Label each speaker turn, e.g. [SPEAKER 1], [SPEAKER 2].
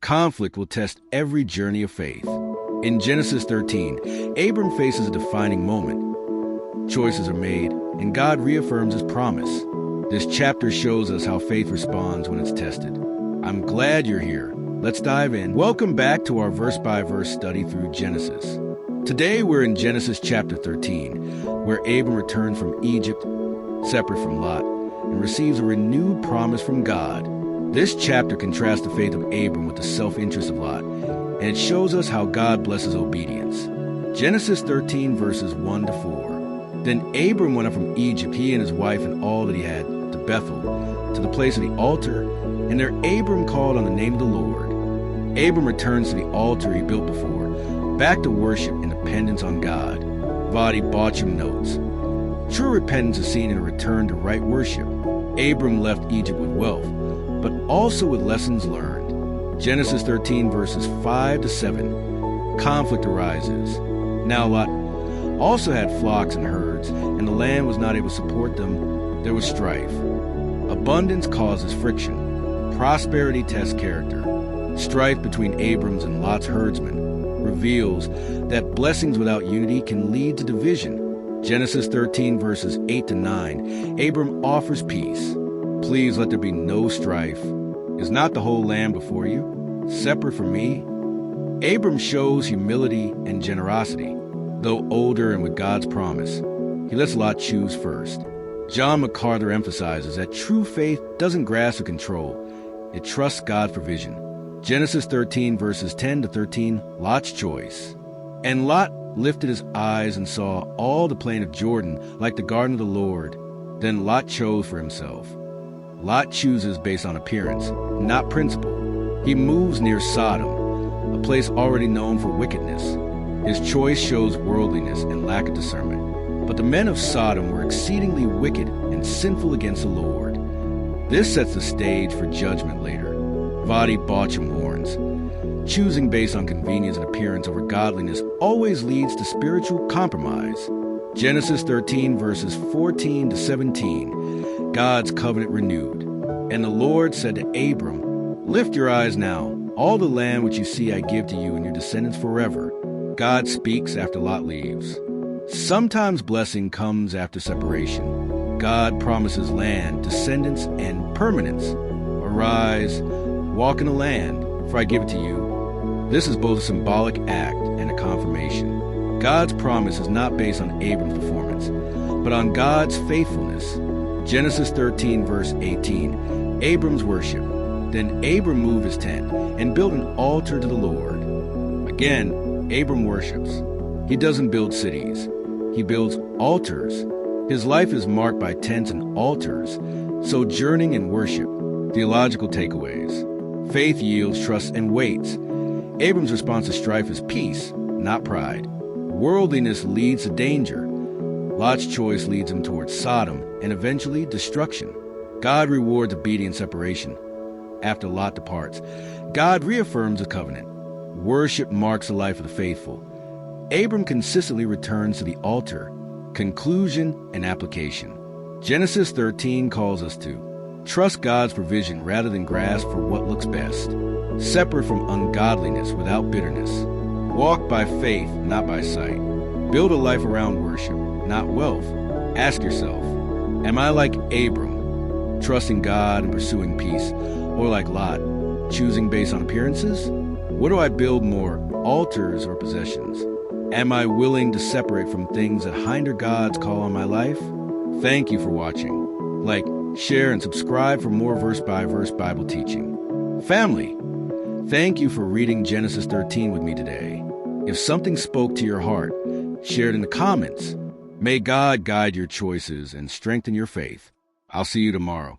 [SPEAKER 1] Conflict will test every journey of faith. In Genesis 13, Abram faces a defining moment. Choices are made, and God reaffirms his promise. This chapter shows us how faith responds when it's tested. I'm glad you're here. Let's dive in. Welcome back to our verse-by-verse study through Genesis. Today we're in Genesis chapter 13, where Abram returns from Egypt, separate from Lot, and receives a renewed promise from God. This chapter contrasts the faith of Abram with the self-interest of Lot, and it shows us how God blesses obedience. Genesis 13 verses 1 to 4. Then Abram went up from Egypt, he and his wife and all that he had, to Bethel, to the place of the altar, and there Abram called on the name of the Lord. Abram returns to the altar he built before, back to worship and dependence on God. Vadi Bacham notes, true repentance is seen in a return to right worship. Abram left Egypt with wealth, but also with lessons learned. Genesis 13 verses 5 to 7. Conflict arises. Now Lot also had flocks and herds, and the land was not able to support them. There was strife. Abundance causes friction. Prosperity tests character. Strife between Abram's and Lot's herdsmen reveals that blessings without unity can lead to division. Genesis 13 verses 8 to 9. Abram offers peace. Please let there be no strife. Is not the whole land before you, separate from me? Abram shows humility and generosity. Though older and with God's promise, he lets Lot choose first. John MacArthur emphasizes that true faith doesn't grasp or control. It trusts God's provision. Genesis 13 verses 10 to 13, Lot's choice. And Lot lifted his eyes and saw all the plain of Jordan like the garden of the Lord. Then Lot chose for himself. Lot chooses based on appearance, not principle. He moves near Sodom, a place already known for wickedness. His choice shows worldliness and lack of discernment. But the men of Sodom were exceedingly wicked and sinful against the Lord. This sets the stage for judgment later. Vadi Bacham warns, choosing based on convenience and appearance over godliness always leads to spiritual compromise. Genesis 13 verses 14 to 17, God's covenant renewed. And the Lord said to Abram, lift your eyes now, all the land which you see I give to you and your descendants forever. God speaks after Lot leaves. Sometimes blessing comes after separation. God promises land, descendants, and permanence. Arise, walk in the land, for I give it to you. This is both a symbolic act and a confirmation. God's promise is not based on Abram's performance, but on God's faithfulness. Genesis 13 verse 18, Abram's worship. Then Abram moved his tent and built an altar to the Lord. Again, Abram worships. He doesn't build cities. He builds altars. His life is marked by tents and altars, sojourning and worship. Theological takeaways. Faith yields, trusts, and waits. Abram's response to strife is peace, not pride. Worldliness leads to danger. Lot's choice leads him towards Sodom and eventually destruction. God rewards obedience separation. After Lot departs, God reaffirms the covenant. Worship marks the life of the faithful. Abram consistently returns to the altar. Conclusion and application. Genesis 13 calls us to trust God's provision rather than grasp for what looks best. Separate from ungodliness without bitterness. Walk by faith, not by sight. Build a life around worship, not wealth. Ask yourself, am I like Abram, trusting God and pursuing peace, or like Lot, choosing based on appearances? What do I build more, altars or possessions? Am I willing to separate from things that hinder God's call on my life? Thank you for watching. Like, share, and subscribe for more verse-by-verse Bible teaching. Family, thank you for reading Genesis 13 with me today. If something spoke to your heart, share it in the comments. May God guide your choices and strengthen your faith. I'll see you tomorrow.